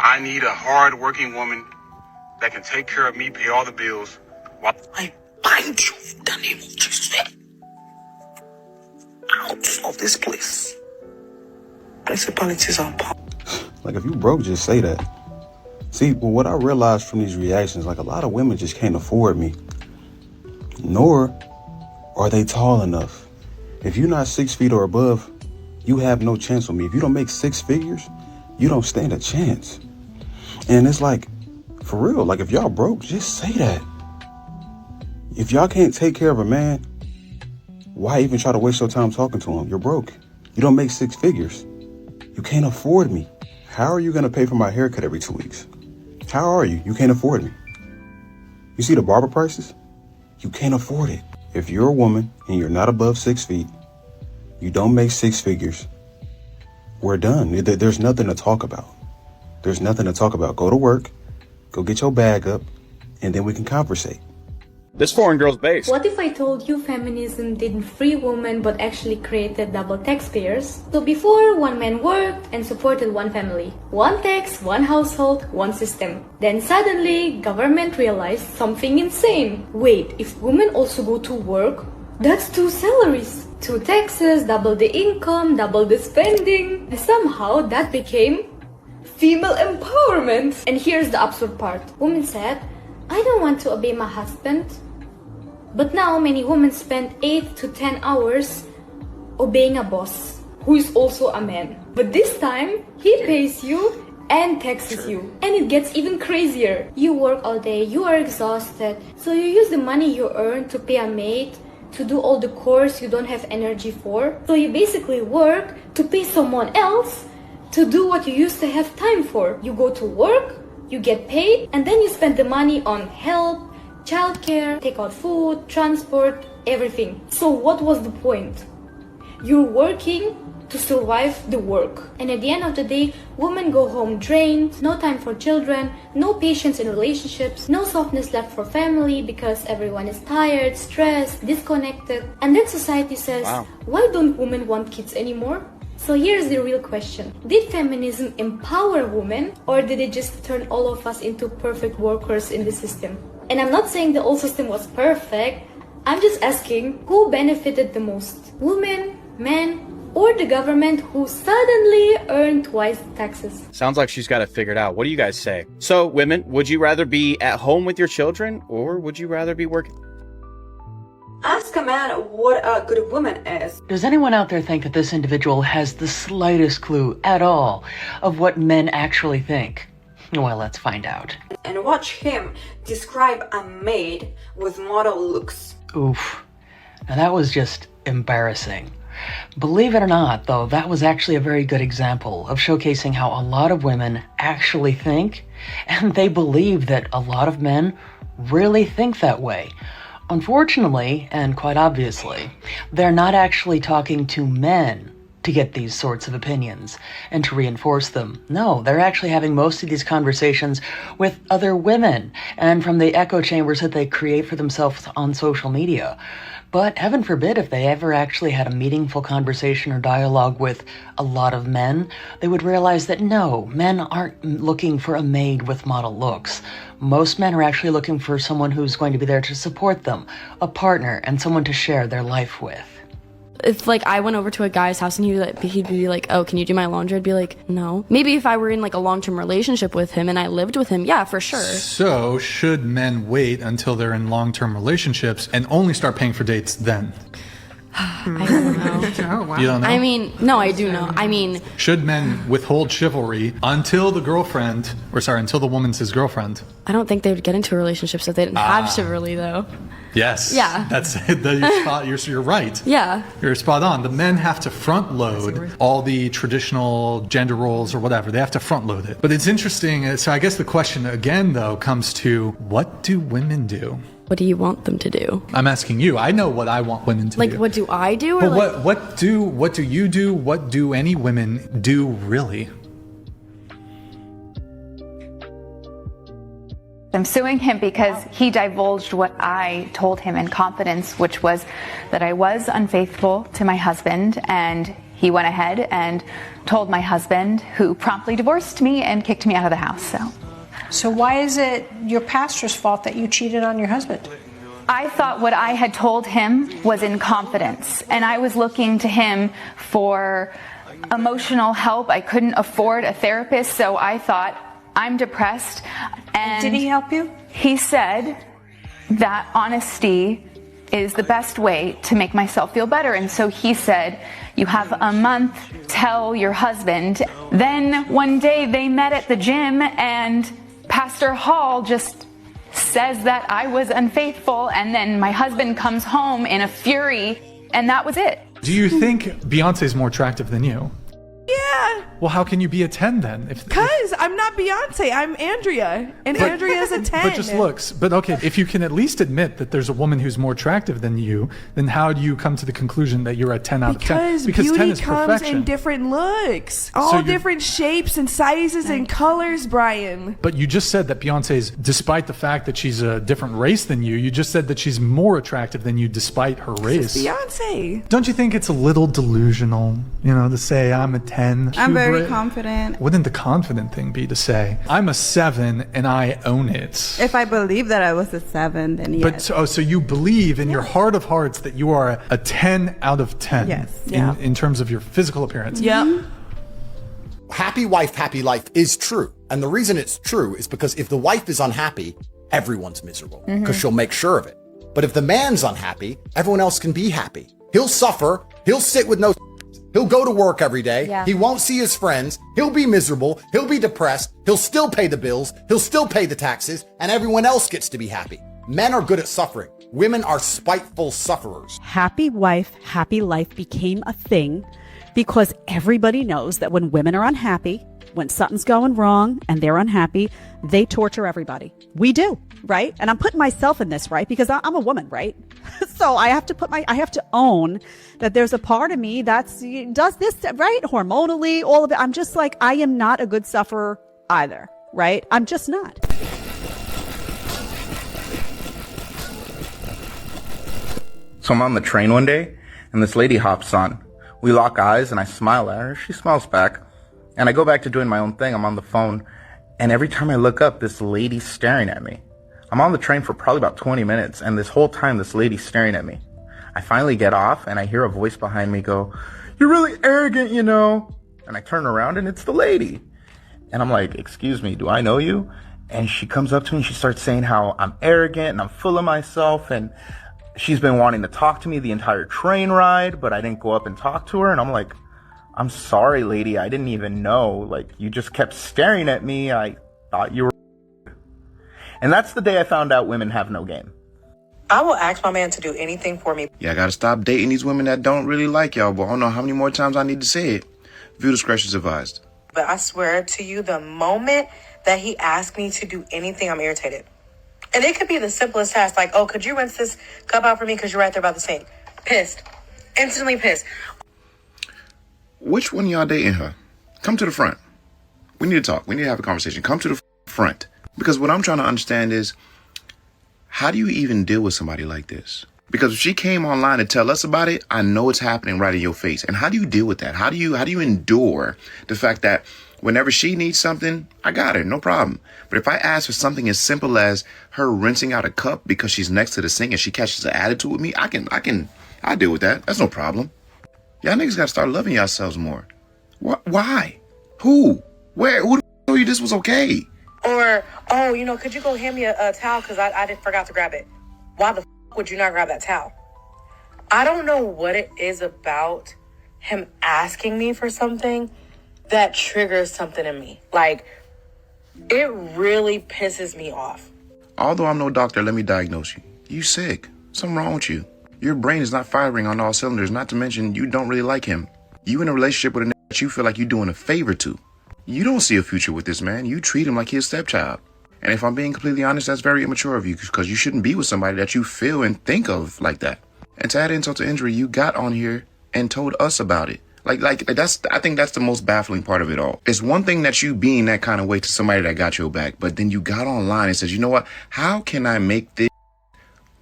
I need a hard-working woman that can take care of me, pay all the bills. While I bind you in the name of Jesus. Out of this place. Principalities are power. Like, if you broke, just say that. See, well, what I realized from these reactions, like, a lot of women just can't afford me. Nor are they tall enough. If you're not 6 feet or above, you have no chance with me. If you don't make 6 figures, you don't stand a chance. And it's like, for real, like, if y'all broke, just say that. If y'all can't take care of a man, why even try to waste your time talking to him? You're broke. You don't make 6 figures. You can't afford me. How are you going to pay for my haircut every 2 weeks? How are you? You can't afford me. You see the barber prices? You can't afford it. If you're a woman and you're not above 6 feet, you don't make 6 figures, we're done. There's nothing to talk about. There's nothing to talk about. Go to work, go get your bag up, and then we can conversate. This foreign girl's base. What if I told you feminism didn't free women but actually created double taxpayers? So before, one man worked and supported one family. One tax, one household, one system. Then suddenly, government realized something insane. Wait, if women also go to work, that's 2 salaries. 2 taxes, double the income, double the spending. And somehow that became female empowerment. And here's the absurd part. Women said, I don't want to obey my husband. But now many women spend 8 to 10 hours obeying a boss who is also a man. But this time, he pays you and taxes you. And it gets even crazier. You work all day, you are exhausted. So you use the money you earn to pay a maid, to do all the chores you don't have energy for. So you basically work to pay someone else to do what you used to have time for. You go to work, you get paid, and then you spend the money on help, childcare, take out food, transport, everything. So what was the point? You're working to survive the work. And at the end of the day, women go home drained, no time for children, no patience in relationships, no softness left for family because everyone is tired, stressed, disconnected. And then society says, why don't women want kids anymore? So here's the real question. Did feminism empower women, or did it just turn all of us into perfect workers in the system? And I'm not saying the old system was perfect. I'm just asking, who benefited the most? Women, men, or the government who suddenly earned twice the taxes? Sounds like she's got it figured out. What do you guys say? So, women, would you rather be at home with your children, or would you rather be working? Ask a man what a good woman is. Does anyone out there think that this individual has the slightest clue at all of what men actually think? Well, let's find out. And watch him describe a maid with model looks. Oof. Now that was just embarrassing. Believe it or not, though, that was actually a very good example of showcasing how a lot of women actually think, and they believe that a lot of men really think that way. Unfortunately, and quite obviously, they're not actually talking to men to get these sorts of opinions and to reinforce them. No, they're actually having most of these conversations with other women and from the echo chambers that they create for themselves on social media. But heaven forbid if they ever actually had a meaningful conversation or dialogue with a lot of men, they would realize that no, men aren't looking for a maid with model looks. Most men are actually looking for someone who's going to be there to support them, a partner, and someone to share their life with. If, like, I went over to a guy's house and he'd be like, oh, can you do my laundry? I'd be like, no. Maybe if I were in, like, a long-term relationship with him and I lived with him, yeah, for sure. So, should men wait until they're in long-term relationships and only start paying for dates then? I don't know. Oh, wow. You don't know? I mean, no, I do know. I mean... Should men withhold chivalry until the woman's his girlfriend? I don't think they would get into relationships if they didn't have chivalry, though. Yes. Yeah. That's you're right. Yeah. You're spot on. The men have to front load all the traditional gender roles or whatever. They have to front load it. But it's interesting. So I guess the question again, though, comes to what do women do? What do you want them to do? I'm asking you. I know what I want women to do. Like, what do I do? Or but what do you do? What do any women do, really? I'm suing him because he divulged what I told him in confidence, which was that I was unfaithful to my husband and he went ahead and told my husband, who promptly divorced me and kicked me out of the house. So why is it your pastor's fault that you cheated on your husband? I thought what I had told him was in confidence, and I was looking to him for emotional help. I couldn't afford a therapist, so I thought, I'm depressed. And did he help you? He said that honesty is the best way to make myself feel better. And so he said, you have a month, tell your husband. Then one day they met at the gym, and Pastor Hall just says that I was unfaithful, and then my husband comes home in a fury, and that was it. Do you think Beyonce's more attractive than you? Yeah. Well, how can you be a 10 then? Because I'm not Beyonce, I'm Andrea. And Andrea's a 10. But just looks. But okay, if you can at least admit that there's a woman who's more attractive than you, then how do you come to the conclusion that you're a 10 out of 10? Because beauty 10 is comes perfection. in different looks. All different shapes and sizes and colors, Brian. But you just said that Beyonce's, despite the fact that she's a different race than you just said that she's more attractive than you despite her race. It's Beyonce. Don't you think it's a little delusional, to say I'm a 10? I'm very confident. Wouldn't the confident thing be to say, I'm a 7 and I own it? If I believe that I was a 7, then yes. But so you believe in your heart of hearts that you are a 10 out of 10 yes. in terms of your physical appearance. Yep. Happy wife, happy life is true. And the reason it's true is because if the wife is unhappy, everyone's miserable because she'll make sure of it. But if the man's unhappy, everyone else can be happy. He'll suffer. He'll sit with no... He'll go to work every day. Yeah. He won't see his friends. He'll be miserable. He'll be depressed. He'll still pay the bills. He'll still pay the taxes. And everyone else gets to be happy. Men are good at suffering. Women are spiteful sufferers. Happy wife, happy life became a thing because everybody knows that when women are unhappy, when something's going wrong and they're unhappy, they torture everybody. We do, right? And I'm putting myself in this, right? Because I'm a woman, right? So I have to own that there's a part of me does this, right? Hormonally, all of it. I'm just like, I am not a good sufferer either, right? I'm just not. So I'm on the train one day and this lady hops on. We lock eyes and I smile at her. She smiles back. And I go back to doing my own thing. I'm on the phone. And every time I look up, this lady's staring at me. I'm on the train for probably about 20 minutes. And this whole time, this lady's staring at me. I finally get off and I hear a voice behind me go, "You're really arrogant, you know." And I turn around and it's the lady. And I'm like, "Excuse me, do I know you?" And she comes up to me and she starts saying how I'm arrogant and I'm full of myself. And she's been wanting to talk to me the entire train ride, but I didn't go up and talk to her. And I'm like, "I'm sorry, lady. I didn't even know. Like, you just kept staring at me. I thought you were..." And that's the day I found out women have no game. I will ask my man to do anything for me. Yeah, I gotta stop dating these women that don't really like y'all, but I don't know how many more times I need to say it. View discretion is advised. But I swear to you, the moment that he asked me to do anything, I'm irritated. And it could be the simplest task, like, "Oh, could you rinse this cup out for me because you're right there by the sink?" Pissed. Instantly pissed. Which one of y'all dating her? Come to the front. We need to talk. We need to have a conversation. Come to the front. Because what I'm trying to understand is, how do you even deal with somebody like this? Because if she came online to tell us about it, I know it's happening right in your face. And how do you deal with that? How do you endure the fact that whenever she needs something, I got her, no problem. But if I ask for something as simple as her rinsing out a cup because she's next to the sink and she catches an attitude with me, I deal with that. That's no problem. Y'all niggas gotta start loving yourselves more. Why? Who? Where? Who told you this was okay? Or, "Oh, could you go hand me a towel because I forgot to grab it." Why the would you not grab that towel? I don't know what it is about him asking me for something that triggers something in me. Like, it really pisses me off. Although I'm no doctor, let me diagnose you. You sick. Something wrong with you. Your brain is not firing on all cylinders, not to mention you don't really like him. You in a relationship with a nigga that you feel like you're doing a favor to. You don't see a future with this man. You treat him like his stepchild. And if I'm being completely honest, that's very immature of you because you shouldn't be with somebody that you feel and think of like that. And to add insult to injury, you got on here and told us about it. I think that's the most baffling part of it all. It's one thing that you being that kind of way to somebody that got your back, but then you got online and says, "You know what? How can I make this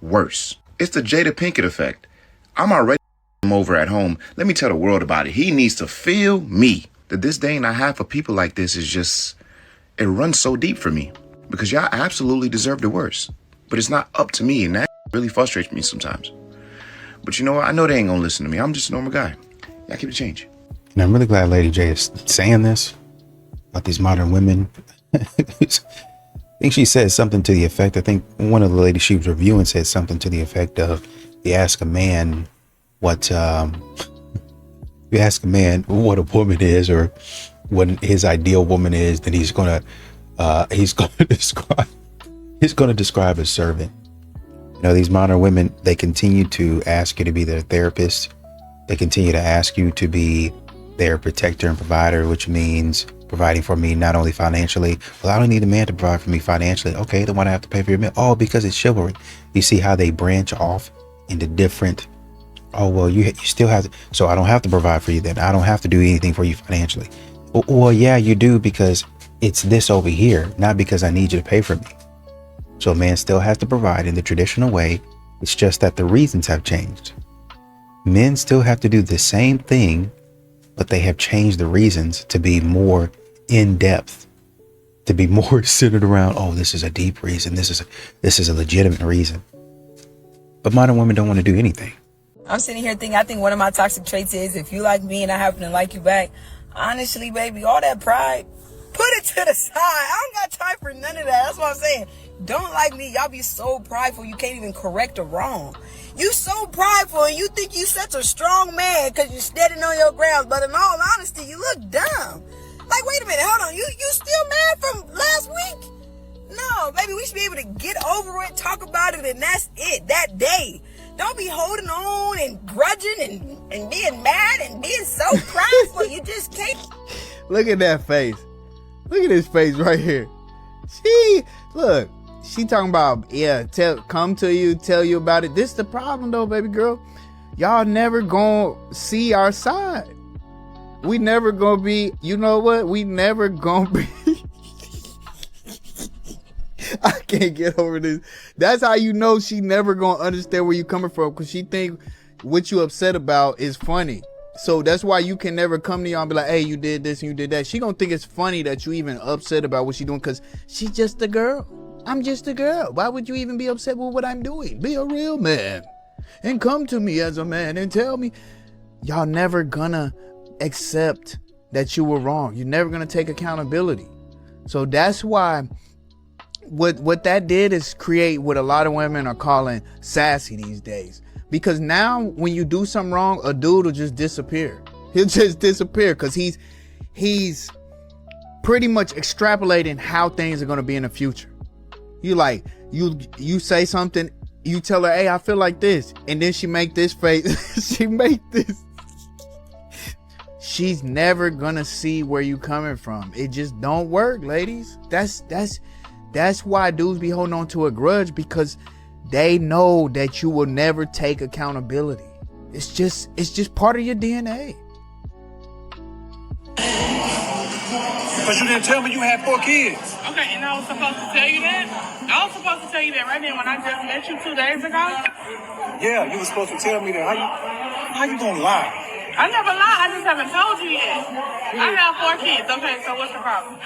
worse?" It's the Jada Pinkett effect. I'm already him over at home, let me tell the world about it. He needs to feel me. That this disdain I have for people like this is just, it runs so deep for me. Because y'all absolutely deserve the worst. But it's not up to me, and that really frustrates me sometimes. But you know what? I know they ain't gonna listen to me. I'm just a normal guy. Yeah, keep it change. And I'm really glad Lady J is saying this about these modern women. I think she said something to the effect, I think one of the ladies she was reviewing said something to the effect of, you ask a man what a woman is, or what his ideal woman is, then he's gonna describe a servant. You know, these modern women, they continue to ask you to be their therapist. They continue to ask you to be their protector and provider, which means providing for me not only financially. Well, I don't need a man to provide for me financially. Okay, then why do I have to pay for your meal? Oh, because it's chivalry. You see how they branch off into different. Oh, well, you still have to. So I don't have to provide for you then. I don't have to do anything for you financially. Well, yeah, you do, because it's this over here, not because I need you to pay for me. So a man still has to provide in the traditional way. It's just that the reasons have changed. Men still have to do the same thing, but they have changed the reasons to be more in depth, to be more centered around, oh, this is a deep reason. This is a legitimate reason. But modern women don't want to do anything. I'm sitting here thinking, I think one of my toxic traits is, if you like me and I happen to like you back, honestly, baby, all that pride, put it to the side. I don't got time for none of that. That's what I'm saying. Don't like me. Y'all be so prideful you can't even correct a wrong. You so prideful and you think you such a strong man because you're standing on your grounds. But in all honesty, you look dumb. Like, wait a minute. Hold on. You still mad from last week? No, baby, we should be able to get over it, talk about it, and that's it. That day. Don't be holding on and grudging and being mad and being so prideful. You just can't. Look at that face. Look at his face right here. She talking about, yeah, come to you, tell you about it. This is the problem though, baby girl. Y'all never gonna see our side. We never gonna be, you know what? We never gonna be. I can't get over this. That's how you know she never gonna understand where you coming from, because she think what you upset about is funny. So that's why you can never come to y'all and be like, hey, you did this and you did that. She gonna think it's funny that you even upset about what she doing, because she's just a girl. I'm just a girl. Why would you even be upset with what I'm doing? Be a real man and come to me as a man and tell me. Y'all never gonna accept that you were wrong. You're never gonna take accountability. So that's why what that did is create what a lot of women are calling sassy these days. Because now when you do something wrong, a dude will just disappear. He'll just disappear because he's pretty much extrapolating how things are going to be in the future. You like, you say something, you tell her, hey, I feel like this. And then she make this face. She make this. She's never going to see where you coming from. It just don't work, ladies. That's why dudes be holding on to a grudge, because they know that you will never take accountability. It's just part of your DNA. Because you didn't tell me you had 4 kids. Okay, and I was supposed to tell you that? I was supposed to tell you that right then when I just met you 2 days ago? Yeah, you were supposed to tell me that. How you gonna lie? I never lied. I just haven't told you yet. I have 4 kids. Okay, so what's the problem?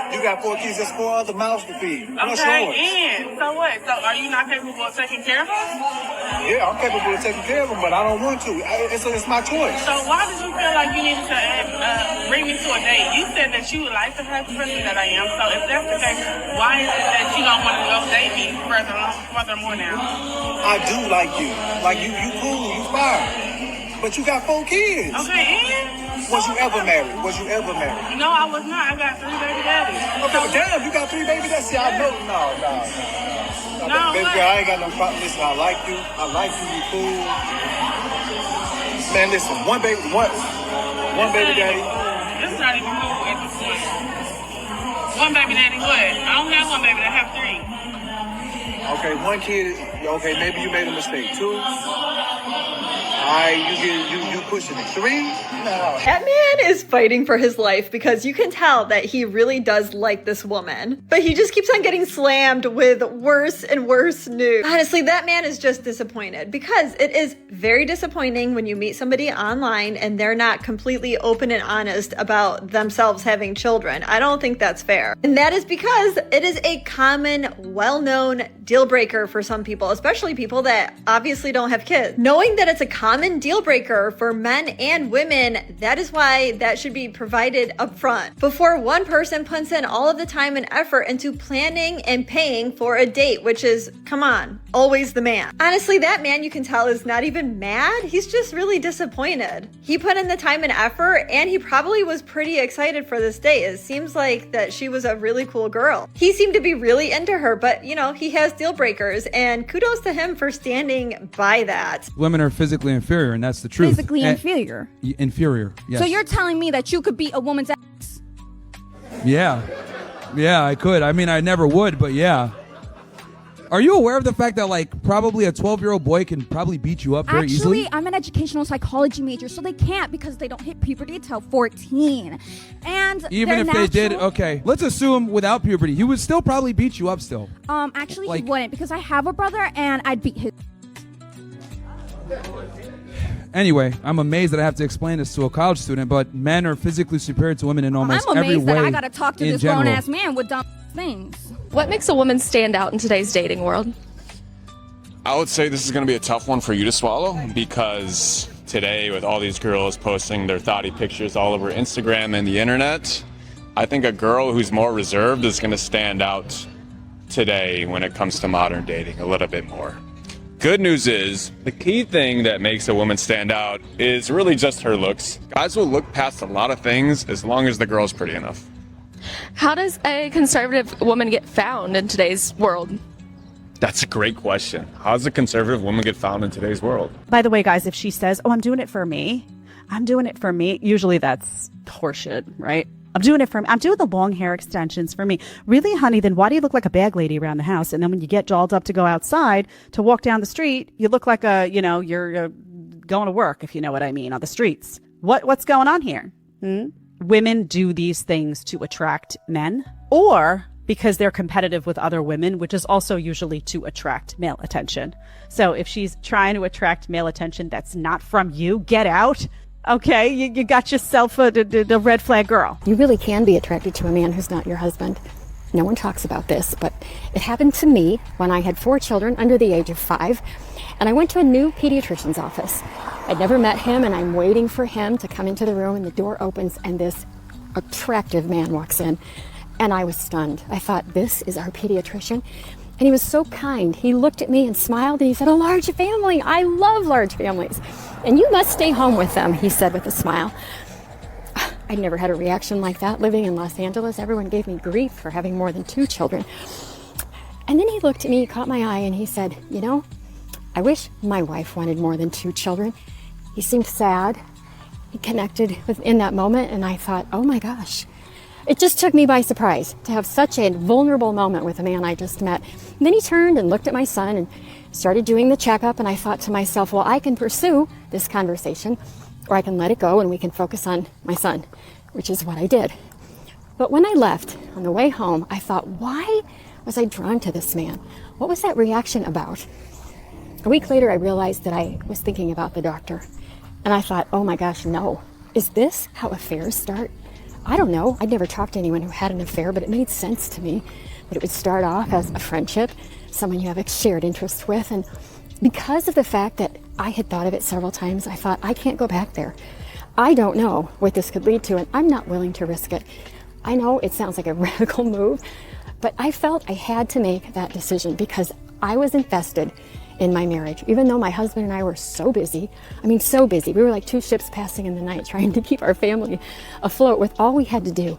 You got 4 kids. There's 4 other mouths to feed. What's Okay, yours? and so what? So are you not capable of taking care of them? Yeah, I'm capable of taking care of them, but I don't want to. It's my choice. So why did you feel like you needed to bring me to a date? You said that you would like the type of person that I am. So if that's the case, why is it that you don't want to go date me furthermore now? I do like you. Like you cool, you fine. But you got 4 kids. Okay, and? Was you ever married? No, I was not. I got 3 baby daddies. Okay, but damn, you got 3 baby daddies? See, I know. No, baby girl, I ain't got no problem. Listen, I like you. You cool. Man, listen, one baby daddy. This is not even cool at this point. One baby daddy what? I don't have one baby, I have 3. Okay, 1 kid. Okay, maybe you made a mistake. 2. You pushing it. 3? No. That man is fighting for his life because you can tell that he really does like this woman. But he just keeps on getting slammed with worse and worse news. Honestly, that man is just disappointed because it is very disappointing when you meet somebody online and they're not completely open and honest about themselves having children. I don't think that's fair. And that is because it is a common, well-known deal breaker for some people, especially people that obviously don't have kids. Knowing that it's a common deal breaker for men and women, that is why that should be provided up front before one person puts in all of the time and effort into planning and paying for a date, which is, come on, always the man. Honestly, that man, you can tell, is not even mad. He's just really disappointed. He put in the time and effort, and he probably was pretty excited for this date. It seems like that she was a really cool girl. He seemed to be really into her, but you know, he has deal breakers, and kudos to him for standing by that. Women are physically inferior, and that's the truth. Physically inferior? Inferior, yes. So you're telling me that you could beat a woman's ass? Yeah, I could. I mean, I never would, but yeah. Are you aware of the fact that, like, probably a 12-year-old boy can probably beat you up very easily? Actually, I'm an educational psychology major, so they can't because they don't hit puberty till 14. And even if they did, okay. Let's assume without puberty, he would still probably beat you up still. Actually, he wouldn't because I have a brother and I'd beat his. Anyway, I'm amazed that I have to explain this to a college student, but men are physically superior to women in almost every way. I'm amazed that I gotta talk to this general. grown-ass man with dumb things. What makes a woman stand out in today's dating world? I would say this is going to be a tough one for you to swallow because today, with all these girls posting their thotty pictures all over Instagram and the internet, I think a girl who's more reserved is going to stand out today when it comes to modern dating a little bit more. Good news is, the key thing that makes a woman stand out is really just her looks. Guys will look past a lot of things as long as the girl's pretty enough. How does a conservative woman get found in today's world? That's a great question. How does a conservative woman get found in today's world? By the way, guys, if she says, "Oh, I'm doing it for me," usually that's horseshit, right? I'm doing the long hair extensions for me. Really, honey, then why do you look like a bag lady around the house? And then when you get dolled up to go outside to walk down the street, you look like you're going to work, if you know what I mean, on the streets. What's going on here? Women do these things to attract men or because they're competitive with other women, which is also usually to attract male attention. So if she's trying to attract male attention that's not from you, get out. Okay, you got yourself a red flag girl. You really can be attracted to a man who's not your husband. No one talks about this, but it happened to me when I had 4 children under the age of 5, and I went to a new pediatrician's office. I'd never met him, and I'm waiting for him to come into the room, and the door opens, and this attractive man walks in, and I was stunned. I thought, this is our pediatrician? And he was so kind. He looked at me and smiled, and he said, "A large family. I love large families. And you must stay home with them," he said with a smile. I'd never had a reaction like that. Living in Los Angeles, everyone gave me grief for having more than 2 children. And then he looked at me, he caught my eye, and he said, "You know, I wish my wife wanted more than 2 children." He seemed sad. He connected in that moment, and I thought, oh my gosh. It just took me by surprise to have such a vulnerable moment with a man I just met. And then he turned and looked at my son and started doing the checkup, and I thought to myself, well, I can pursue this conversation, or I can let it go and we can focus on my son, which is what I did. But when I left on the way home, I thought, why was I drawn to this man? What was that reaction about? A week later, I realized that I was thinking about the doctor. And I thought, oh my gosh, no. Is this how affairs start? I don't know. I'd never talked to anyone who had an affair, but it made sense to me that it would start off as a friendship, someone you have a shared interest with. And because of the fact that I had thought of it several times, I thought, I can't go back there. I don't know what this could lead to, and I'm not willing to risk it. I know it sounds like a radical move, but I felt I had to make that decision because I was invested in my marriage, even though my husband and I were so busy. I mean, so busy. We were like 2 ships passing in the night trying to keep our family afloat with all we had to do.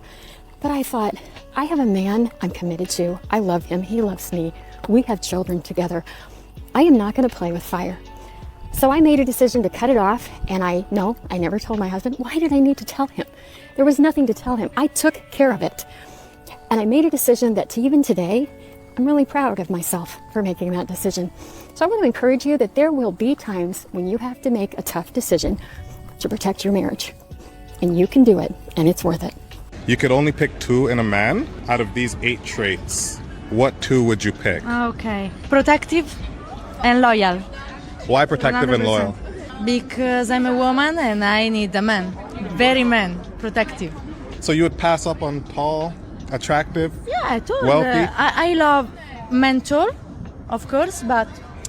But I thought, I have a man I'm committed to. I love him. He loves me. We have children together. I am not going to play with fire. So I made a decision to cut it off, and I never told my husband. Why did I need to tell him? There was nothing to tell him. I took care of it. And I made a decision that even today, I'm really proud of myself for making that decision. So I want to encourage you that there will be times when you have to make a tough decision to protect your marriage. And you can do it, and it's worth it. You could only pick 2 in a man out of these 8 traits. What 2 would you pick? Okay. Protective and loyal. Why protective 100%. and loyal? Because I'm a woman and I need a man. Very man. Protective. So you would pass up on tall, attractive, Yeah, totally. wealthy? I love mentor, of course, but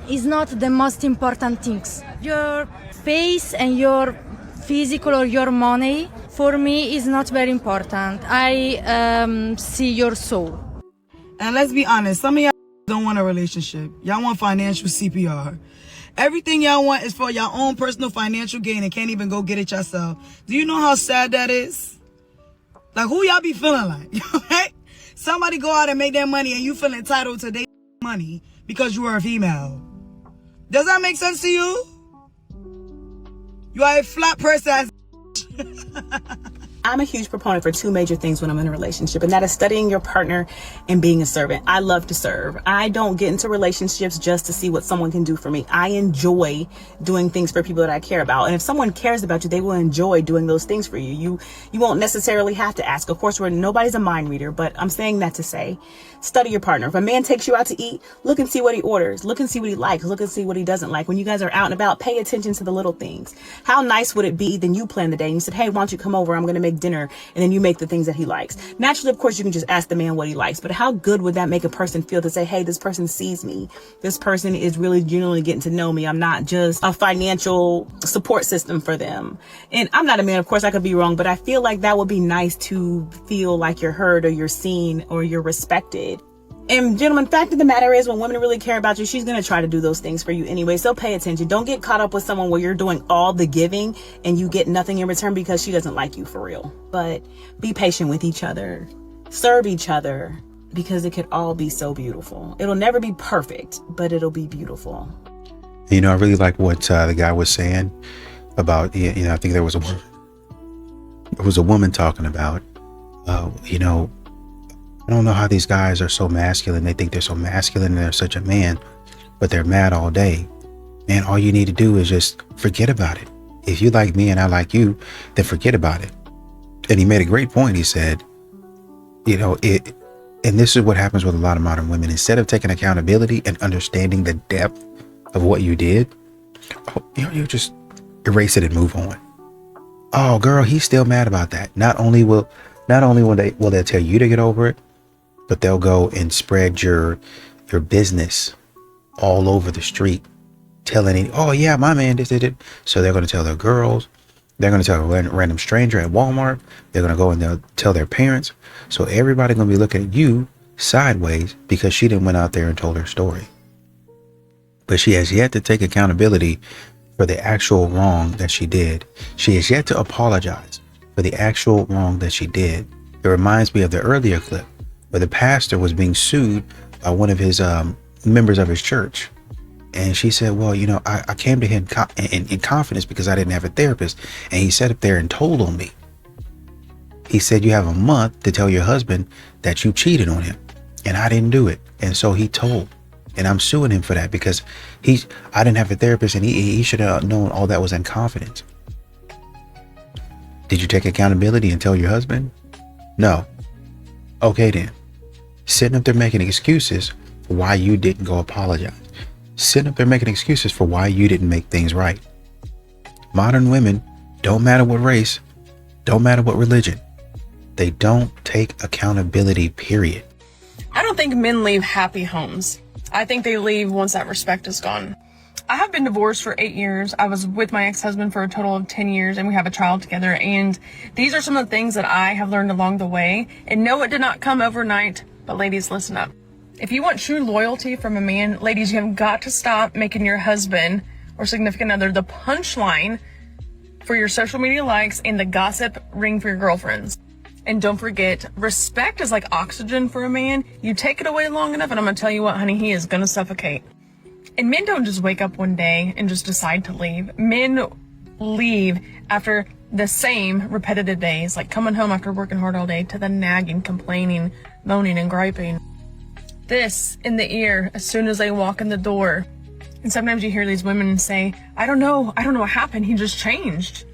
it's not the most important things. Your face and your physical or your money, for me, is not very important. I see your soul. And let's be honest, some of y'all don't want a relationship. Y'all want financial CPR. Everything y'all want is for your own personal financial gain and can't even go get it yourself. Do you know how sad that is? Like, who y'all be feeling like? Right? Somebody go out and make their money and you feel entitled to their money because you are a female. Does that make sense to you? You are a flat person. I'm a huge proponent for 2 major things when I'm in a relationship, and that is studying your partner and being a servant. I love to serve. I don't get into relationships just to see what someone can do for me. I enjoy doing things for people that I care about. And if someone cares about you, they will enjoy doing those things for you. You won't necessarily have to ask. Of course, nobody's a mind reader, but I'm saying that to say, study your partner. If a man takes you out to eat, look and see what he orders. Look and see what he likes. Look and see what he doesn't like. When you guys are out and about, pay attention to the little things. How nice would it be then you plan the day and you said, hey, why don't you come over? I'm going to make dinner. And then you make the things that he likes. Naturally, of course, you can just ask the man what he likes. But how good would that make a person feel to say, hey, this person sees me. This person is really genuinely getting to know me. I'm not just a financial support system for them. And I'm not a man, of course, I could be wrong, but I feel like that would be nice to feel like you're heard or you're seen or you're respected. And gentlemen, fact of the matter is, when women really care about you, she's going to try to do those things for you anyway. So pay attention. Don't get caught up with someone where you're doing all the giving and you get nothing in return because she doesn't like you for real. But be patient with each other. Serve each other, because it could all be so beautiful. It'll never be perfect, but it'll be beautiful. You know, I really like what the guy was saying about, I think there was a woman talking about, I don't know how these guys are so masculine. They think they're so masculine and they're such a man, but they're mad all day. Man, all you need to do is just forget about it. If you like me and I like you, then forget about it. And he made a great point. He said, and this is what happens with a lot of modern women. Instead of taking accountability and understanding the depth of what you did, you just erase it and move on. Oh, girl, he's still mad about that. Not only will they tell you to get over it, but they'll go and spread your business all over the street, telling, oh yeah, my man did it. So they're going to tell their girls, they're going to tell a random stranger at Walmart, they're going to go and they'll tell their parents. So everybody's going to be looking at you sideways because she didn't went out there and told her story. But she has yet to take accountability for the actual wrong that she did. She has yet to apologize for the actual wrong that she did. It reminds me of the earlier clip where the pastor was being sued by one of his members of his church. And she said, well, I came to him in confidence because I didn't have a therapist. And he sat up there and told on me. He said, you have a month to tell your husband that you cheated on him. And I didn't do it. And so he told. And I'm suing him for that because I didn't have a therapist and he should have known all that was in confidence. Did you take accountability and tell your husband? No. Okay then. Sitting up there making excuses for why you didn't go apologize. Sitting up there making excuses for why you didn't make things right. Modern women, don't matter what race, don't matter what religion, they don't take accountability, period. I don't think men leave happy homes. I think they leave once that respect is gone. I have been divorced for 8 years. I was with my ex-husband for a total of 10 years and we have a child together. And these are some of the things that I have learned along the way. And no, it did not come overnight, but ladies, listen up. If you want true loyalty from a man, ladies, you have got to stop making your husband or significant other the punchline for your social media likes and the gossip ring for your girlfriends. And don't forget, respect is like oxygen for a man. You take it away long enough and I'm gonna tell you what, honey, he is gonna suffocate. And men don't just wake up one day and just decide to leave. Men leave after the same repetitive days, like coming home after working hard all day to the nagging, complaining, moaning, and griping. this in the ear as soon as they walk in the door. And sometimes you hear these women say, I don't know what happened. He just changed.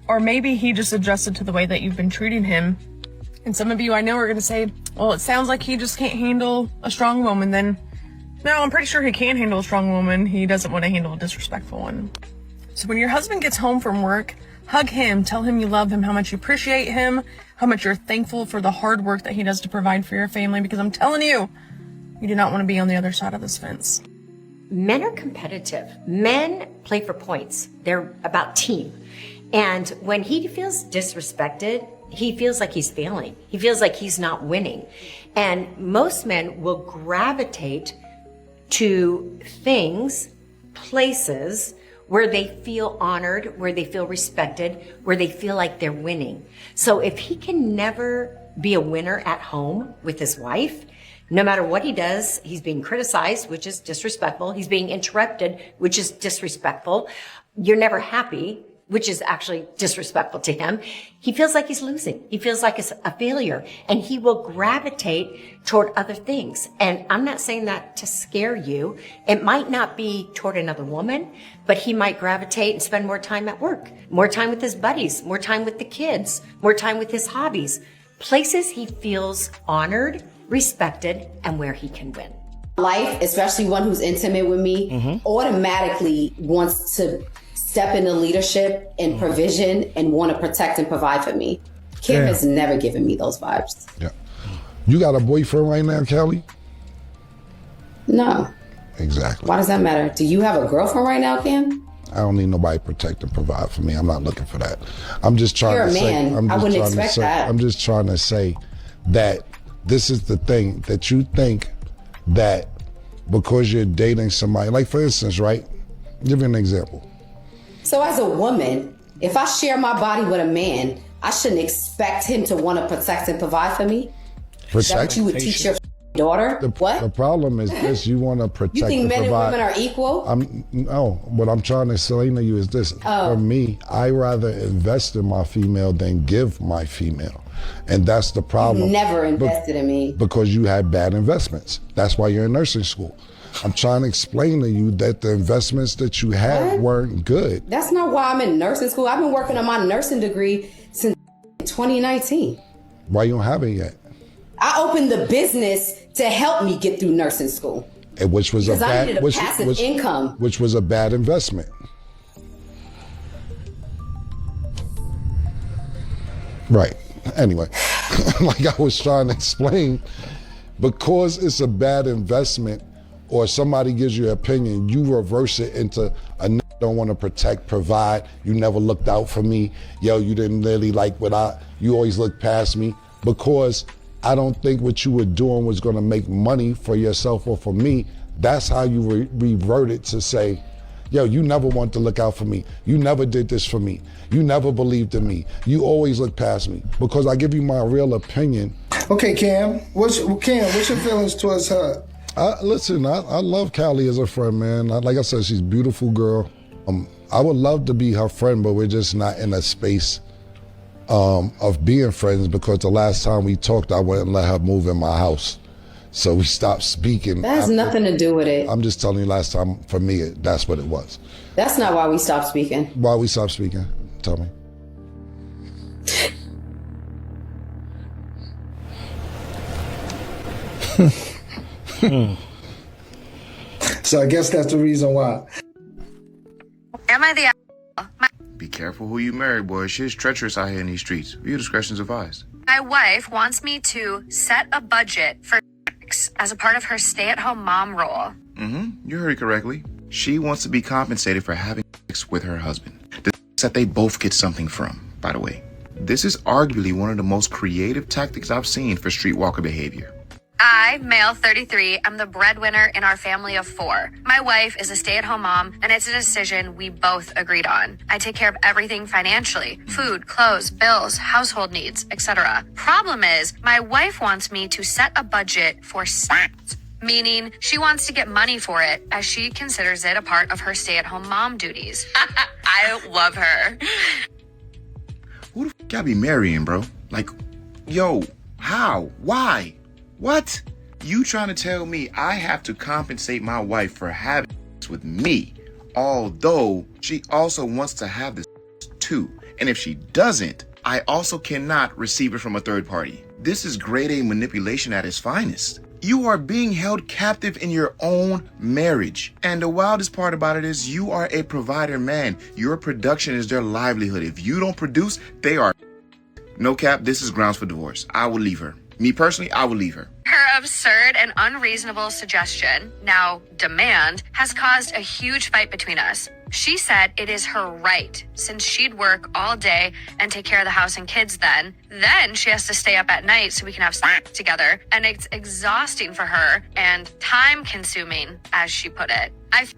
Or maybe he just adjusted to the way that you've been treating him. And some of you I know are going to say, well, it sounds like he just can't handle a strong woman. Then, no, I'm pretty sure he can handle a strong woman. He doesn't want to handle a disrespectful one. So when your husband gets home from work, hug him, tell him you love him, how much you appreciate him, how much you're thankful for the hard work that he does to provide for your family, because I'm telling you, you do not want to be on the other side of this fence. Men are competitive. Men play for points. They're about team. And when he feels disrespected, he feels like he's failing. He feels like he's not winning. And most men will gravitate to things, places, where they feel honored, where they feel respected, where they feel like they're winning. So if he can never be a winner at home with his wife, no matter what he does, he's being criticized, which is disrespectful. He's being interrupted, which is disrespectful. You're never happy, which is actually disrespectful to him. He feels like he's losing. He feels like it's a failure, and he will gravitate toward other things. And I'm not saying that to scare you. It might not be toward another woman, but he might gravitate and spend more time at work, more time with his buddies, more time with the kids, more time with his hobbies, places he feels honored, respected, and where he can win. Life, especially one who's intimate with me, automatically wants to step into leadership and provision and want to protect and provide for me. Kim has never given me those vibes. Yeah. You got a boyfriend right now, Kelly? No. Exactly. Why does that matter? Do you have a girlfriend right now, Kim? I don't need nobody to protect and provide for me. I'm not looking for that. I'm just trying You're to a say. man. I wouldn't expect that. I'm just trying to say that this is the thing, that you think that because you're dating somebody, like for instance, right? Give you an example. So as a woman, if I share my body with a man, I shouldn't expect him to want to protect and provide for me? Is that what you would teach your daughter? What? The problem is this: you want to protect. You think and men provide. and women are equal? No. What I'm trying to explain to you is this: for me, I rather invest in my female than give my female, and that's the problem. You've never invested in me because you had bad investments. That's why you're in nursing school. I'm trying to explain to you that the investments that you had weren't good. That's not why I'm in nursing school. I've been working on my nursing degree since 2019. Why you don't have it yet? I opened the business to help me get through nursing school. Which was because a bad, I needed a passive income. Which was a bad investment. Right. Anyway, like I was trying to explain, because it's a bad investment, or somebody gives you an opinion, you reverse it into don't want to protect, provide. You never looked out for me. Yo, you didn't really like you always looked past me. Because I don't think what you were doing was going to make money for yourself or for me. That's how you reverted to say, yo, you never want to look out for me. You never did this for me. You never believed in me. You always looked past me. Because I give you my real opinion. Okay, Cam, what's your feelings towards her? Listen, I love Callie as a friend, man. Like I said, she's a beautiful girl. I would love to be her friend, but we're just not in a space of being friends, because the last time we talked, I wouldn't let her move in my house. So we stopped speaking. That has nothing to do with it. I'm just telling you, last time, for me, that's what it was. That's not why we stopped speaking. Why we stopped speaking? Tell me. So I guess that's the reason why. Am I the Be careful who you marry, boy. Shit's treacherous out here in these streets. Viewer discretion is advised. My wife wants me to set a budget for as a part of her stay-at-home mom role. You heard it correctly. She wants to be compensated for having sex with her husband. The that they both get something from, by the way. This is arguably one of the most creative tactics I've seen for streetwalker behavior. I, male 33, am the breadwinner in our family of 4. My wife is a stay-at-home mom, and it's a decision we both agreed on. I take care of everything financially: food, clothes, bills, household needs, etc. Problem is, my wife wants me to set a budget for sex, meaning she wants to get money for it, as she considers it a part of her stay-at-home mom duties. I love her. Who the f*** I be marrying, bro? Like, yo, how? Why? What? You trying to tell me I have to compensate my wife for having sex with me, although she also wants to have this too. And if she doesn't, I also cannot receive it from a third party. This is grade A manipulation at its finest. You are being held captive in your own marriage. And the wildest part about it is you are a provider man. Your production is their livelihood. If you don't produce, they are. No cap, this is grounds for divorce. I will leave her. Me personally, I will leave her. Her absurd and unreasonable suggestion, now demand, has caused a huge fight between us. She said it is her right, since she'd work all day and take care of the house and kids then. Then she has to stay up at night so we can have sex together. And it's exhausting for her and time-consuming, as she put it.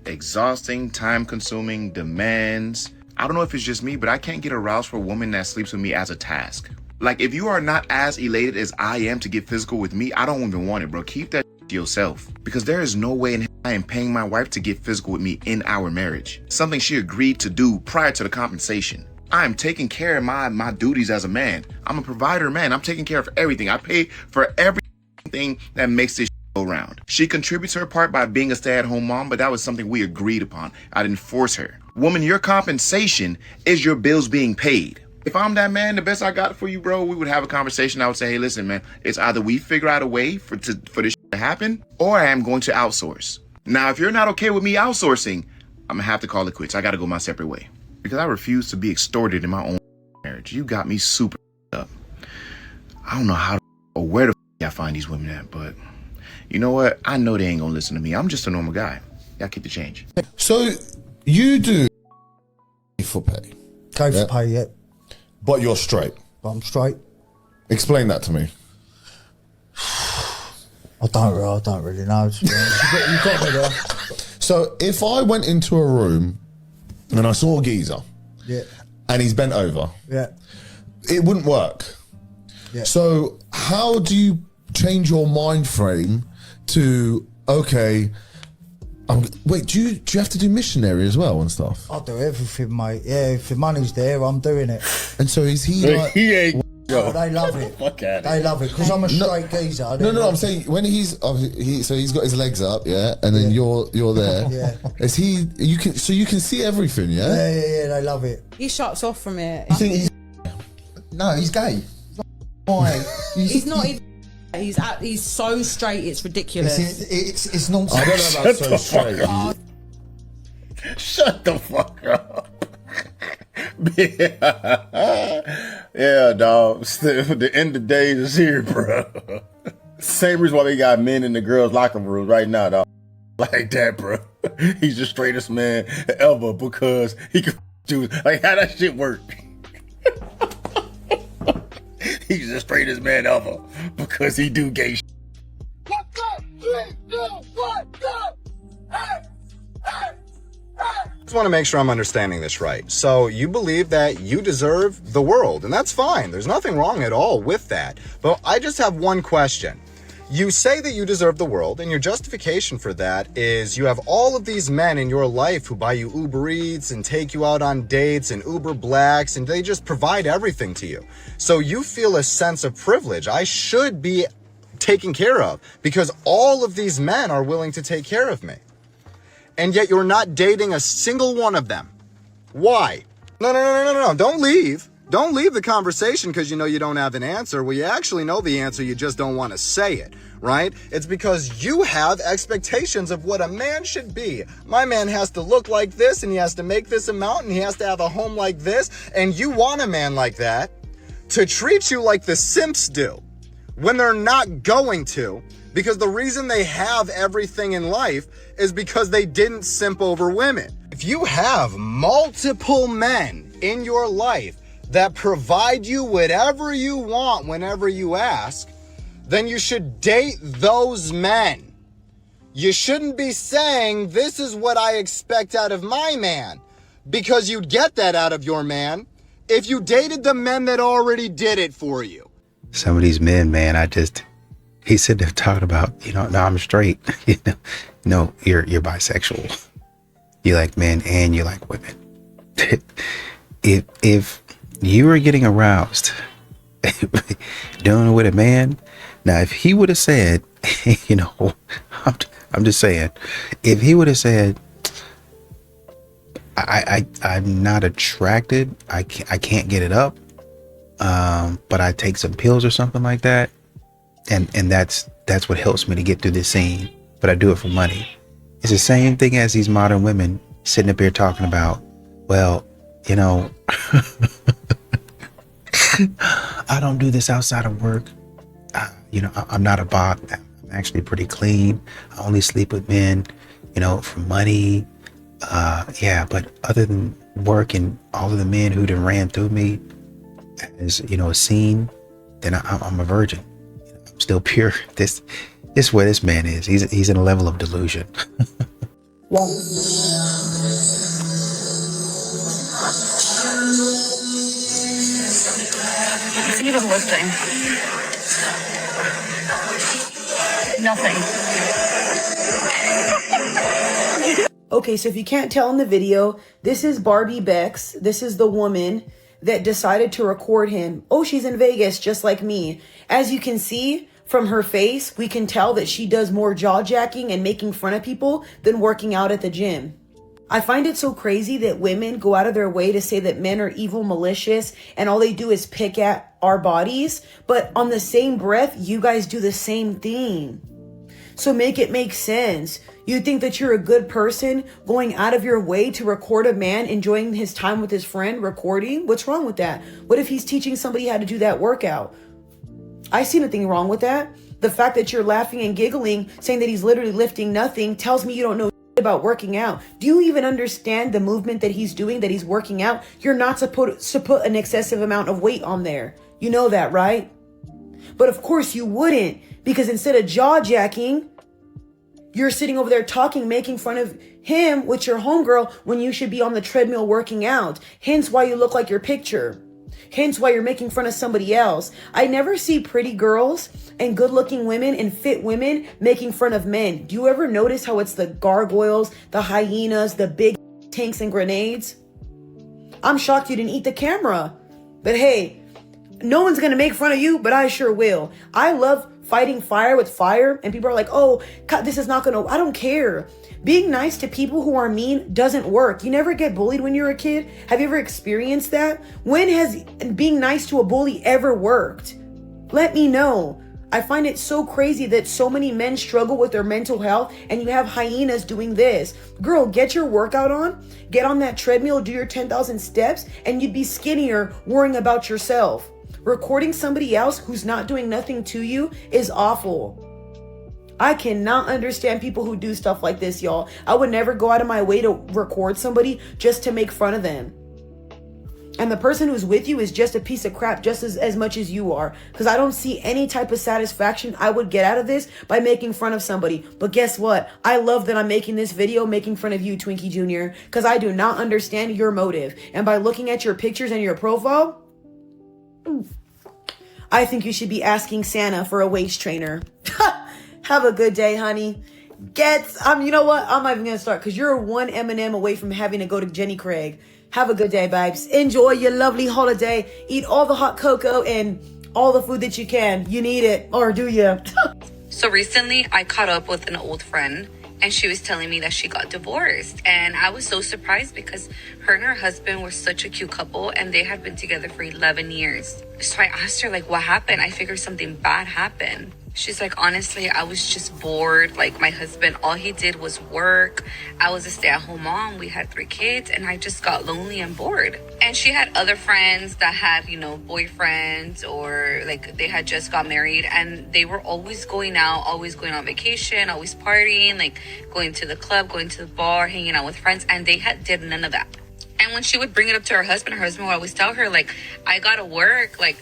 Exhausting, time-consuming, demands. I don't know if it's just me, but I can't get aroused for a woman that sleeps with me as a task. Like, if you are not as elated as I am to get physical with me, I don't even want it, bro. Keep that to yourself. Because there is no way in hell I am paying my wife to get physical with me in our marriage. Something she agreed to do prior to the compensation. I am taking care of my duties as a man. I'm a provider man. I'm taking care of everything. I pay for everything that makes this go round. She contributes her part by being a stay-at-home mom, but that was something we agreed upon. I didn't force her. Woman, your compensation is your bills being paid. If I'm that man, the best I got for you, bro, we would have a conversation. I would say, hey, listen, man, it's either we figure out a way for this to happen, or I am going to outsource. Now, if you're not okay with me outsourcing, I'm gonna have to call it quits. I gotta go my separate way. Because I refuse to be extorted in my own marriage. You got me super up. I don't know how or where the I find these women at, but you know what? I know they ain't gonna listen to me. I'm just a normal guy. Y'all keep the change. So you do for pay. Go for pay, yeah. But you're straight. But I'm straight. Explain that to me. I don't really know. To be honest. You got me there. So if I went into a room and I saw a geezer, yeah, and he's bent over, yeah, it wouldn't work. Yeah. So how do you change your mind frame to okay? Wait, do you have to do missionary as well and stuff? I do everything, mate. Yeah, if the money's there, I'm doing it. And so is he like? He ain't. Oh, they love it. They love it because I'm a straight geezer. No, I'm saying when he's he's got his legs up, yeah, and then you're there. Yeah. Is he? You can see everything, yeah. Yeah. They love it. He shuts off from it. You think he's? No, he's gay. Why? He's not even. He's so straight, it's ridiculous. It's nonsense. I don't know about so straight. Shut the fuck up. Yeah, dog. The end of days is here, bro. Same reason why they got men in the girls' locker room right now, dog. Like that, bro. He's the straightest man ever because he can choose. Like, how that shit work? He's the straightest man ever because he do gay shit. I just want to make sure I'm understanding this right. So you believe that you deserve the world, and that's fine. There's nothing wrong at all with that. But I just have one question. You say that you deserve the world, and your justification for that is you have all of these men in your life who buy you Uber Eats and take you out on dates and Uber Blacks, and they just provide everything to you. So you feel a sense of privilege. I should be taken care of because all of these men are willing to take care of me. And yet you're not dating a single one of them. Why? No. Don't leave. Don't leave the conversation because you know you don't have an answer. Well, you actually know the answer, you just don't want to say it, right? It's because you have expectations of what a man should be. My man has to look like this, and he has to make this amount, and he has to have a home like this, and you want a man like that to treat you like the simps do when they're not going to, because the reason they have everything in life is because they didn't simp over women. If you have multiple men in your life that provide you whatever you want whenever you ask, then you should date those men. You shouldn't be saying, this is what I expect out of my man, because you'd get that out of your man if you dated the men that already did it for you. Some of these men, man, he's sitting there talking about, no, I'm straight. No, you're bisexual. You like men and you like women. If you were getting aroused doing it with a man, now if he would have said, you know, I'm just saying, if he would have said, I'm not attracted, I can't get it up, but I take some pills or something like that, and that's what helps me to get through this scene, but I do it for money. It's the same thing as these modern women sitting up here talking about, well, you know, I don't do this outside of work. You know, I'm not a bot. I'm actually pretty clean. I only sleep with men, you know, for money. Yeah, but other than work and all of the men who done ran through me as, you know, a scene, then I'm a virgin. You know, I'm still pure. This is where this man is. He's in a level of delusion. It's even lifting. Nothing. Okay, so if you can't tell in the video, this is Barbie Bex. This is the woman that decided to record him. Oh, she's in Vegas, just like me. As you can see from her face, we can tell that she does more jaw jacking and making fun of people than working out at the gym. I find it so crazy that women go out of their way to say that men are evil, malicious, and all they do is pick at our bodies. But on the same breath, you guys do the same thing. So make it make sense. You think that you're a good person going out of your way to record a man enjoying his time with his friend recording? What's wrong with that? What if he's teaching somebody how to do that workout? I see nothing wrong with that. The fact that you're laughing and giggling, saying that he's literally lifting nothing, tells me you don't know about working out. Do you even understand the movement that he's doing, that he's working out? You're not supposed to put an excessive amount of weight on there. You know that, right? But of course you wouldn't, because instead of jaw jacking, you're sitting over there talking, making fun of him with your homegirl when you should be on the treadmill working out. Hence why you look like your picture. Hence why you're making fun of somebody else. I never see pretty girls and good-looking women and fit women making fun of men. Do you ever notice how it's the gargoyles, the hyenas, the big tanks and grenades? I'm shocked you didn't eat the camera. But hey, no one's gonna make fun of you, but I sure will. I love fighting fire with fire, and people are like, oh, God, this is not gonna, I don't care. Being nice to people who are mean doesn't work. You never get bullied when you're a kid. Have you ever experienced that? When has being nice to a bully ever worked? Let me know. I find it so crazy that so many men struggle with their mental health, and you have hyenas doing this. Girl, get your workout on, get on that treadmill, do your 10,000 steps, and you'd be skinnier worrying about yourself. Recording somebody else who's not doing nothing to you is awful. I cannot understand people who do stuff like this, y'all. I would never go out of my way to record somebody just to make fun of them. And the person who's with you is just a piece of crap just as much as you are. Because I don't see any type of satisfaction I would get out of this by making fun of somebody. But guess what? I love that I'm making this video making fun of you, Twinkie Jr. Because I do not understand your motive. And by looking at your pictures and your profile, I think you should be asking Santa for a waist trainer. Have a good day, honey. You know what? I'm not even going to start because you're one M&M away from having to go to Jenny Craig. Have a good day, babes. Enjoy your lovely holiday. Eat all the hot cocoa and all the food that you can. You need it, or do you? So recently I caught up with an old friend, and she was telling me that she got divorced. And I was so surprised because her and her husband were such a cute couple, and they had been together for 11 years. So I asked her, like, what happened? I figured something bad happened. She's like, honestly, I was just bored. Like, my husband, all he did was work. I was a stay-at-home mom. We had 3 kids, and I just got lonely and bored. And she had other friends that had, you know, boyfriends, or like they had just got married, and they were always going out, always going on vacation, always partying, like going to the club, going to the bar, hanging out with friends, and they did none of that. And when she would bring it up to her husband would always tell her, like, I gotta work. Like,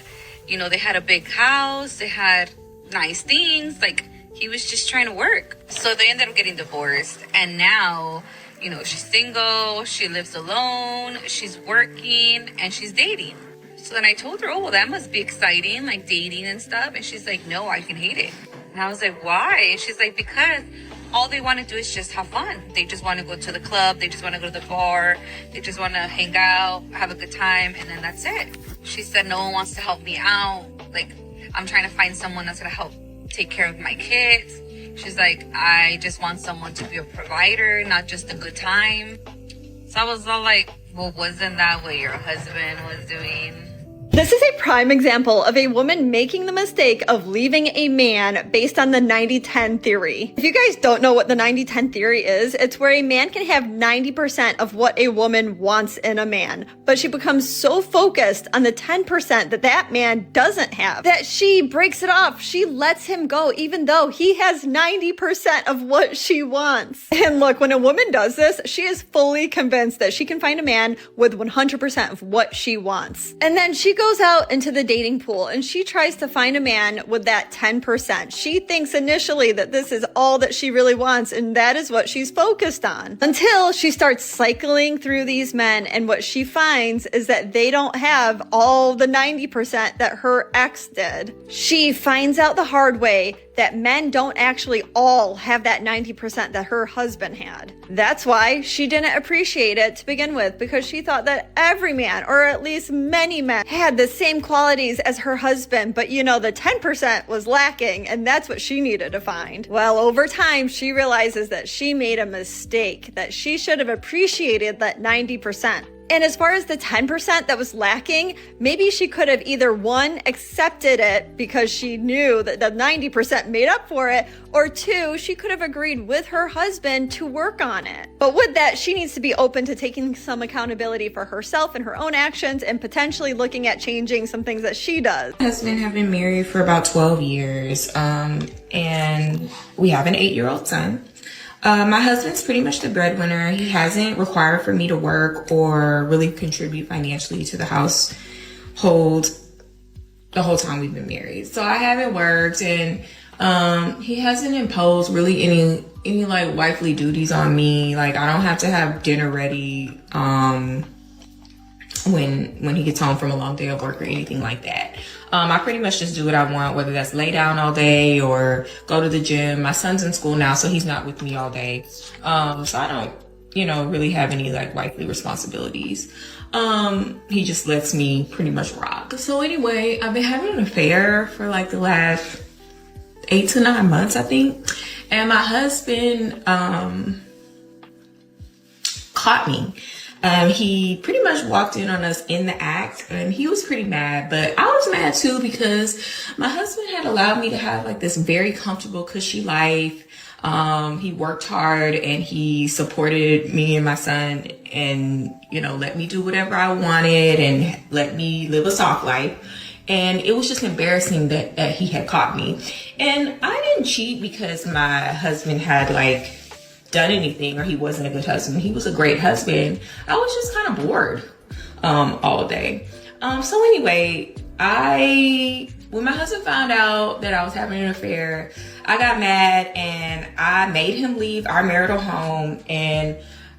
you know, they had a big house, they had nice things, like he was just trying to work. So they ended up getting divorced, and now, you know, she's single, she lives alone, she's working, and she's dating. So then I told her, oh, well, that must be exciting, like dating and stuff. And she's like, no, I can hate it. And I was like, why? And she's like, because all they want to do is just have fun. They just want to go to the club, they just want to go to the bar, they just want to hang out, have a good time, and then that's it. She said, no one wants to help me out. Like, I'm trying to find someone that's going to help take care of my kids. She's like, I just want someone to be a provider, not just a good time. So I was all like, well, wasn't that what your husband was doing? This is a prime example of a woman making the mistake of leaving a man based on the 90-10 theory. If you guys don't know what the 90-10 theory is, it's where a man can have 90% of what a woman wants in a man, but she becomes so focused on the 10% that that man doesn't have that she breaks it off. She lets him go even though he has 90% of what she wants. And look, when a woman does this, she is fully convinced that she can find a man with 100% of what she wants. And then she goes out into the dating pool and she tries to find a man with that 10%. She thinks initially that this is all that she really wants and that is what she's focused on. Until she starts cycling through these men and what she finds is that they don't have all the 90% that her ex did. She finds out the hard way that men don't actually all have that 90% that her husband had. That's why she didn't appreciate it to begin with, because she thought that every man, or at least many men, had the same qualities as her husband, but you know, the 10% was lacking, and that's what she needed to find. Well, over time, she realizes that she made a mistake, that she should have appreciated that 90%. And as far as the 10% that was lacking, maybe she could have either one, accepted it because she knew that the 90% made up for it, or two, she could have agreed with her husband to work on it. But with that, she needs to be open to taking some accountability for herself and her own actions and potentially looking at changing some things that she does. My husband have been married for about 12 years, and we have an 8-year-old son. My husband's pretty much the breadwinner. He hasn't required for me to work or really contribute financially to the household the whole time we've been married. So I haven't worked, and he hasn't imposed really any like wifely duties on me. Like, I don't have to have dinner ready when he gets home from a long day of work or anything like that. I pretty much just do what I want, whether that's lay down all day or go to the gym. My son's in school now, so he's not with me all day. So I don't, really have any like wifely responsibilities. He just lets me pretty much rock. So anyway, I've been having an affair for like the last 8 to 9 months, I think. And my husband, caught me. He pretty much walked in on us in the act, and he was pretty mad, but I was mad too because my husband had allowed me to have like this very comfortable, cushy life. He worked hard and he supported me and my son and, let me do whatever I wanted and let me live a soft life. And it was just embarrassing that he had caught me. And I didn't cheat because my husband had like done anything or he wasn't a good husband. He was a great husband. I was just kind of bored all day. So anyway, when my husband found out that I was having an affair, I got mad and I made him leave our marital home, and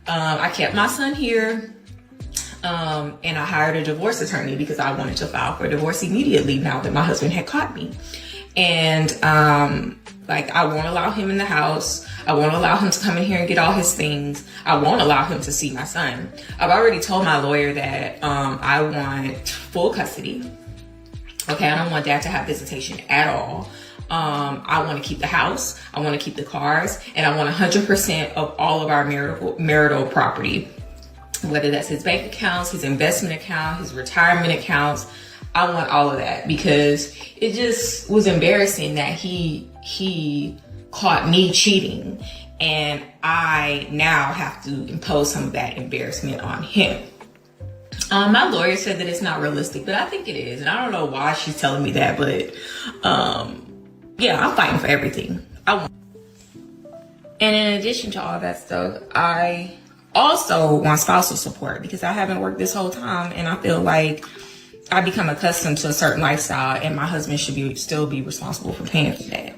I kept my son here. And I hired a divorce attorney because I wanted to file for divorce immediately now that my husband had caught me. And I won't allow him in the house. I won't allow him to come in here and get all his things. I won't allow him to see my son. I've already told my lawyer that I want full custody. Okay, I don't want dad to have visitation at all. I want to keep the house. I want to keep the cars, and I want 100% of all of our marital property. Whether that's his bank accounts, his investment account, his retirement accounts. I want all of that because it just was embarrassing that he caught me cheating, and I now have to impose some of that embarrassment on him. My lawyer said that it's not realistic, but I think it is, and I don't know why she's telling me that, but yeah, I'm fighting for everything. And in addition to all that stuff, I also want spousal support because I haven't worked this whole time, and I feel like I become accustomed to a certain lifestyle, and my husband should still be responsible for paying for that.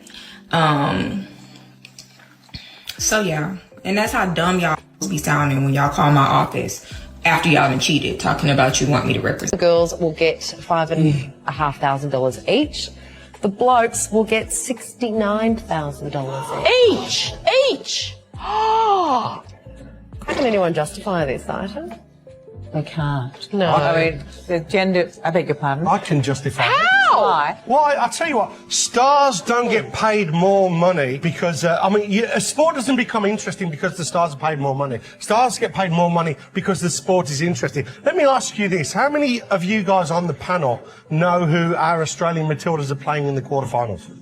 So yeah, and that's how dumb y'all be sounding when y'all call my office after y'all been cheated, talking about you want me to represent. The girls will get $5,500 each. The blokes will get $69,000 each. Oh! How can anyone justify this item? They can't. No. I mean, the gender, I beg your pardon? I can justify it. How? Why? Well, I tell you what, stars don't get paid more money because, a sport doesn't become interesting because the stars are paid more money. Stars get paid more money because the sport is interesting. Let me ask you this. How many of you guys on the panel know who our Australian Matildas are playing in the quarterfinals?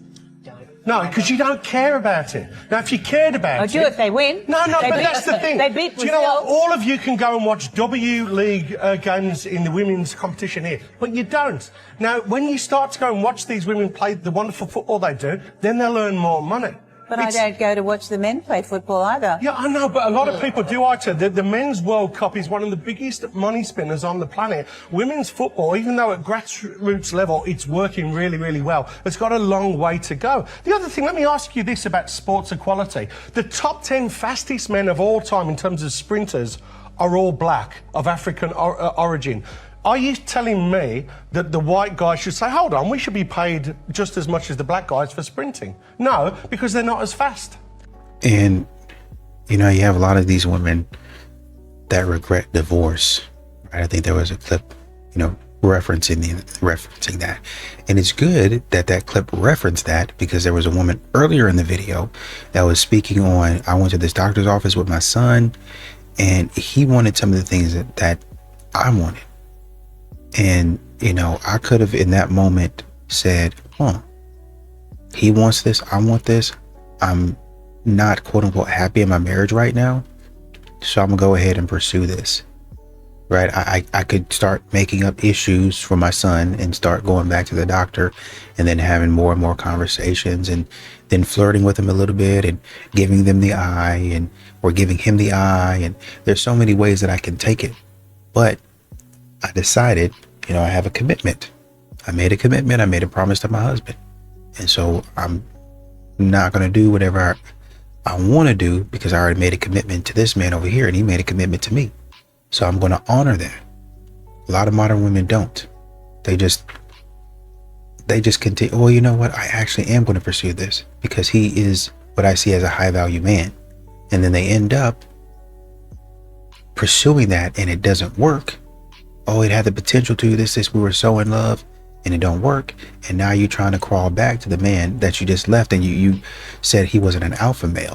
No, because you don't care about it. Now, if you cared about it... I do if they win. No, but that's the thing. They beat Do you know what? Brazil. All of you can go and watch W League games in the women's competition here, but you don't. Now, when you start to go and watch these women play the wonderful football they do, then they'll earn more money. But I don't go to watch the men play football either. Yeah, I know, but a lot of people do, Ita. The Men's World Cup is one of the biggest money spinners on the planet. Women's football, even though at grassroots level it's working really, really well, it's got a long way to go. The other thing, let me ask you this about sports equality. The top 10 fastest men of all time in terms of sprinters are all black, of African origin. Are you telling me that the white guys should say, hold on, we should be paid just as much as the black guys for sprinting? No, because they're not as fast. And, you have a lot of these women that regret divorce. Right? I think there was a clip, referencing that. And it's good that clip referenced that, because there was a woman earlier in the video that was speaking on, I went to this doctor's office with my son, and he wanted some of the things that I wanted. And, I could have in that moment said, he wants this, I want this. I'm not quote unquote happy in my marriage right now, so I'm gonna go ahead and pursue this. Right? I could start making up issues for my son and start going back to the doctor and then having more and more conversations and then flirting with him a little bit and giving them the eye or giving him the eye. And there's so many ways that I can take it. But I decided, I have a commitment. I made a commitment. I made a promise to my husband. And so I'm not going to do whatever I want to do, because I already made a commitment to this man over here and he made a commitment to me. So I'm going to honor that. A lot of modern women don't. They just continue. Well, you know what? I actually am going to pursue this because he is what I see as a high value man. And then they end up pursuing that and it doesn't work. Oh, it had the potential to this, we were so in love and it don't work. And now you're trying to crawl back to the man that you just left and you said he wasn't an alpha male.